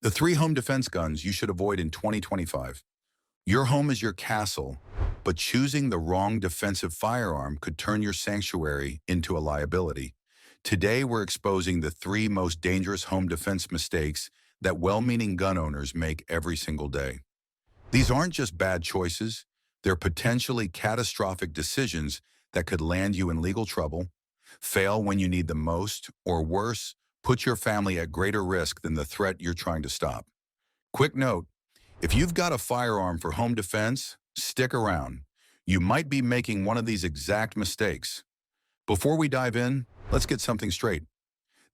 The three home defense guns you should avoid in 2025. Your home is your castle, but choosing the wrong defensive firearm could turn your sanctuary into a liability. Today, we're exposing the three most dangerous home defense mistakes that well-meaning gun owners make every single day. These aren't just bad choices, they're potentially catastrophic decisions that could land you in legal trouble, fail when you need them most, or worse, put your family at greater risk than the threat you're trying to stop. Quick note, if you've got a firearm for home defense, stick around. You might be making one of these exact mistakes. Before we dive in, let's get something straight.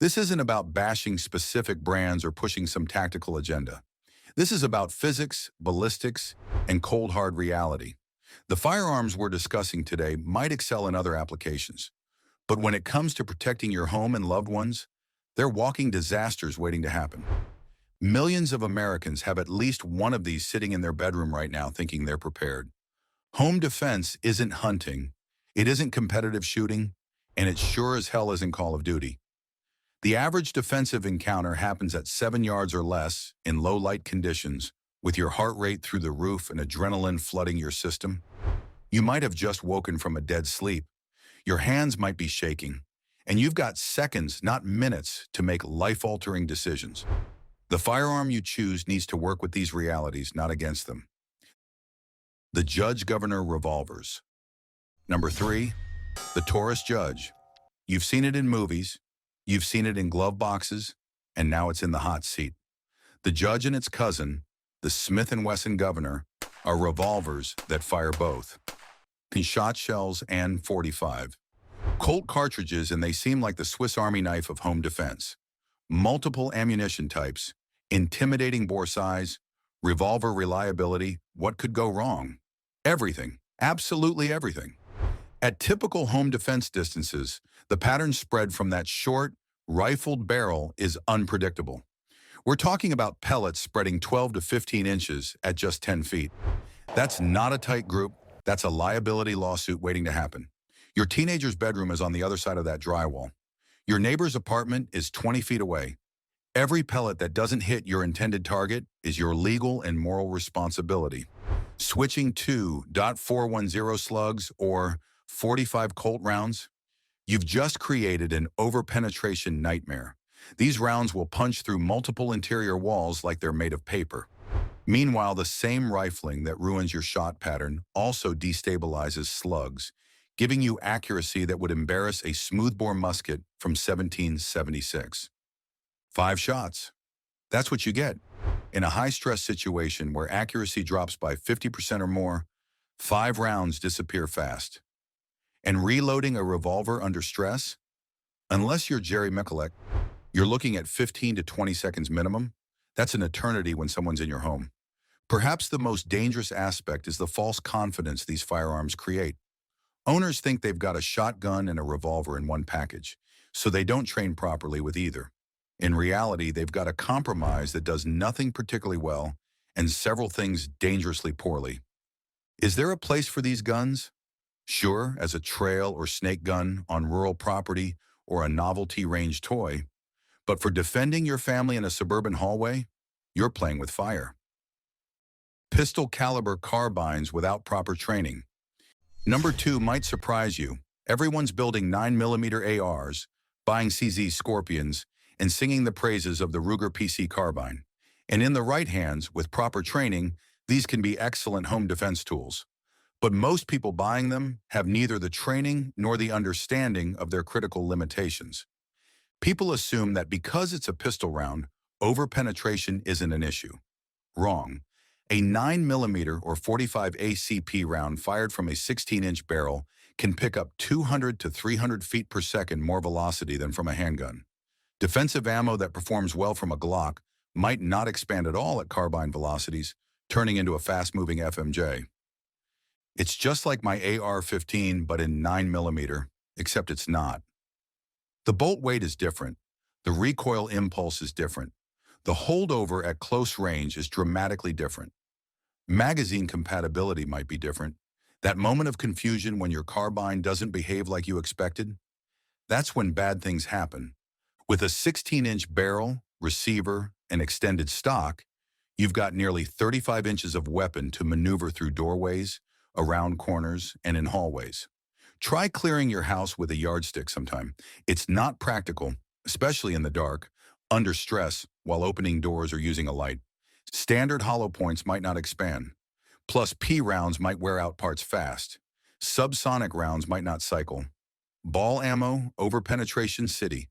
This isn't about bashing specific brands or pushing some tactical agenda. This is about physics, ballistics, and cold hard reality. The firearms we're discussing today might excel in other applications, but when it comes to protecting your home and loved ones, they're walking disasters waiting to happen. Millions of Americans have at least one of these sitting in their bedroom right now thinking they're prepared. Home defense isn't hunting, it isn't competitive shooting, and it sure as hell isn't Call of Duty. The average defensive encounter happens at 7 yards or less in low light conditions, with your heart rate through the roof and adrenaline flooding your system. You might have just woken from a dead sleep. Your hands might be shaking, and you've got seconds, not minutes, to make life-altering decisions. The firearm you choose needs to work with these realities, not against them. The Judge Governor revolvers. Number 3, the Taurus Judge. You've seen it in movies, you've seen it in glove boxes, and now it's in the hot seat. The Judge and its cousin, the Smith & Wesson Governor, are revolvers that fire both shot shells and 45. Colt cartridges, and they seem like the Swiss Army knife of home defense. Multiple ammunition types, intimidating bore size, revolver reliability. What could go wrong? Everything. Absolutely everything. At typical home defense distances, the pattern spread from that short, rifled barrel is unpredictable. We're talking about pellets spreading 12 to 15 inches at just 10 feet. That's not a tight group. That's a liability lawsuit waiting to happen. Your teenager's bedroom is on the other side of that drywall. Your neighbor's apartment is 20 feet away. Every pellet that doesn't hit your intended target is your legal and moral responsibility. Switching to .410 slugs or 45 Colt rounds, you've just created an overpenetration nightmare. These rounds will punch through multiple interior walls like they're made of paper. Meanwhile, the same rifling that ruins your shot pattern also destabilizes slugs, giving you accuracy that would embarrass a smoothbore musket from 1776. 5 shots. That's what you get. In a high-stress situation where accuracy drops by 50% or more, 5 rounds disappear fast. And reloading a revolver under stress? Unless you're Jerry Miculek, you're looking at 15 to 20 seconds minimum. That's an eternity when someone's in your home. Perhaps the most dangerous aspect is the false confidence these firearms create. Owners think they've got a shotgun and a revolver in one package, so they don't train properly with either. In reality, they've got a compromise that does nothing particularly well and several things dangerously poorly. Is there a place for these guns? Sure, as a trail or snake gun on rural property or a novelty range toy, but for defending your family in a suburban hallway, you're playing with fire. Pistol caliber carbines without proper training. Number 2 might surprise you. Everyone's building 9mm ARs, buying CZ Scorpions, and singing the praises of the Ruger PC carbine. And in the right hands, with proper training, these can be excellent home defense tools. But most people buying them have neither the training nor the understanding of their critical limitations. People assume that because it's a pistol round, overpenetration isn't an issue. Wrong. A 9mm or 45 ACP round fired from a 16-inch barrel can pick up 200 to 300 feet per second more velocity than from a handgun. Defensive ammo that performs well from a Glock might not expand at all at carbine velocities, turning into a fast-moving FMJ. It's just like my AR-15, but in 9mm, except it's not. The bolt weight is different. The recoil impulse is different. The holdover at close range is dramatically different. Magazine compatibility might be different. That moment of confusion when your carbine doesn't behave like you expected, that's when bad things happen. With a 16-inch barrel, receiver, and extended stock, you've got nearly 35 inches of weapon to maneuver through doorways, around corners, and in hallways. Try clearing your house with a yardstick sometime. It's not practical, especially in the dark, under stress, while opening doors or using a light. Standard hollow points might not expand. Plus, P rounds might wear out parts fast. Subsonic rounds might not cycle. Ball ammo, over-penetration city.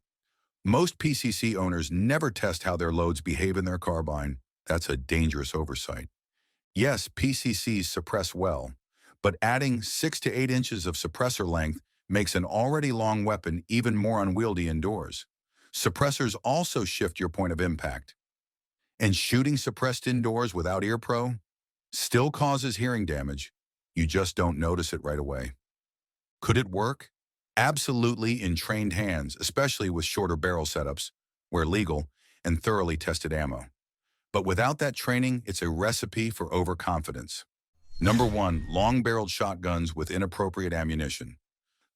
Most PCC owners never test how their loads behave in their carbine. That's a dangerous oversight. Yes, PCCs suppress well, but adding 6 to 8 inches of suppressor length makes an already long weapon even more unwieldy indoors. Suppressors also shift your point of impact. And shooting suppressed indoors without ear pro still causes hearing damage. You just don't notice it right away. Could it work? Absolutely, in trained hands, especially with shorter barrel setups, where legal, and thoroughly tested ammo. But without that training, it's a recipe for overconfidence. Number 1, long-barreled shotguns with inappropriate ammunition.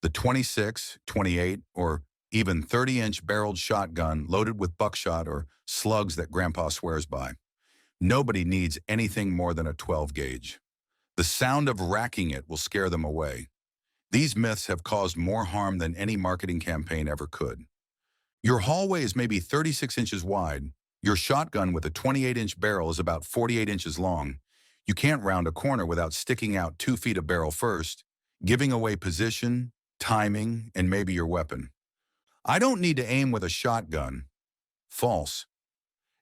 The 26, 28, or even 30-inch barreled shotgun loaded with buckshot or slugs that Grandpa swears by. Nobody needs anything more than a 12 gauge. The sound of racking it will scare them away. These myths have caused more harm than any marketing campaign ever could. Your hallway is maybe 36 inches wide. Your shotgun with a 28-inch barrel is about 48 inches long. You can't round a corner without sticking out 2 feet of barrel first, giving away position, timing, and maybe your weapon. I don't need to aim with a shotgun. False.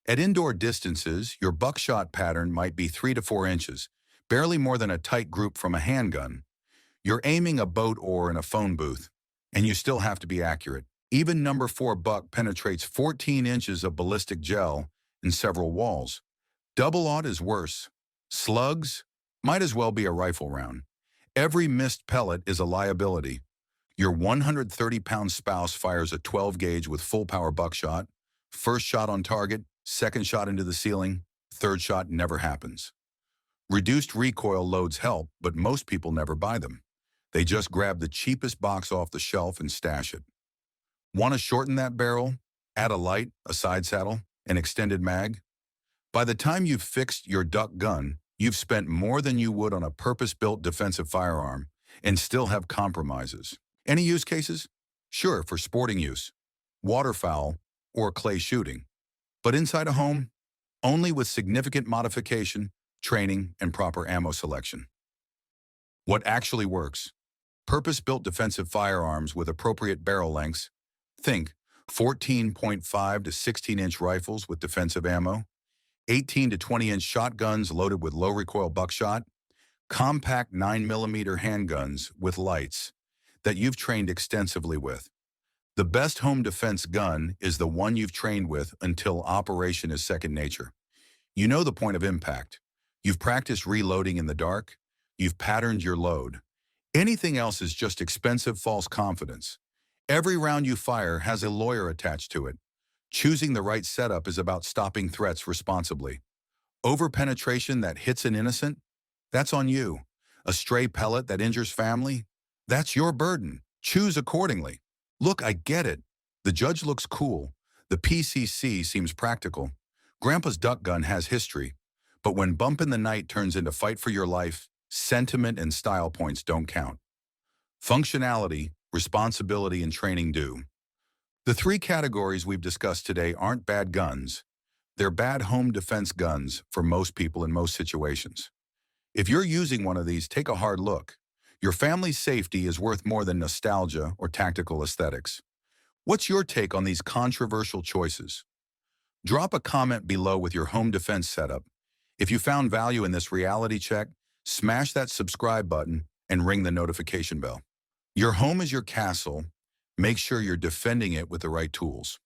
At indoor distances, your buckshot pattern might be 3 to 4 inches, barely more than a tight group from a handgun. You're aiming a boat oar in a phone booth, and you still have to be accurate. Even number 4 buck penetrates 14 inches of ballistic gel in several walls. Double-aught is worse. Slugs might as well be a rifle round. Every missed pellet is a liability. Your 130-pound spouse fires a 12-gauge with full-power buckshot. First shot on target, second shot into the ceiling, third shot never happens. Reduced recoil loads help, but most people never buy them. They just grab the cheapest box off the shelf and stash it. Want to shorten that barrel? Add a light, a side saddle, an extended mag? By the time you've fixed your duck gun, you've spent more than you would on a purpose-built defensive firearm and still have compromises. Any use cases? Sure, for sporting use, waterfowl, or clay shooting. But inside a home? Only with significant modification, training, and proper ammo selection. What actually works? Purpose-built defensive firearms with appropriate barrel lengths. Think 14.5 to 16-inch rifles with defensive ammo, 18 to 20-inch shotguns loaded with low-recoil buckshot, compact 9mm handguns with lights that you've trained extensively with. The best home defense gun is the one you've trained with until operation is second nature. You know the point of impact. You've practiced reloading in the dark. You've patterned your load. Anything else is just expensive false confidence. Every round you fire has a lawyer attached to it. Choosing the right setup is about stopping threats responsibly. Over-penetration that hits an innocent? That's on you. A stray pellet that injures family? That's your burden. Choose accordingly. Look, I get it. The judge looks cool. The PCC seems practical. Grandpa's duck gun has history. But when bump in the night turns into fight for your life, sentiment and style points don't count. Functionality, responsibility, and training do. The 3 categories we've discussed today aren't bad guns. They're bad home defense guns for most people in most situations. If you're using one of these, take a hard look. Your family's safety is worth more than nostalgia or tactical aesthetics. What's your take on these controversial choices? Drop a comment below with your home defense setup. If you found value in this reality check, smash that subscribe button and ring the notification bell. Your home is your castle. Make sure you're defending it with the right tools.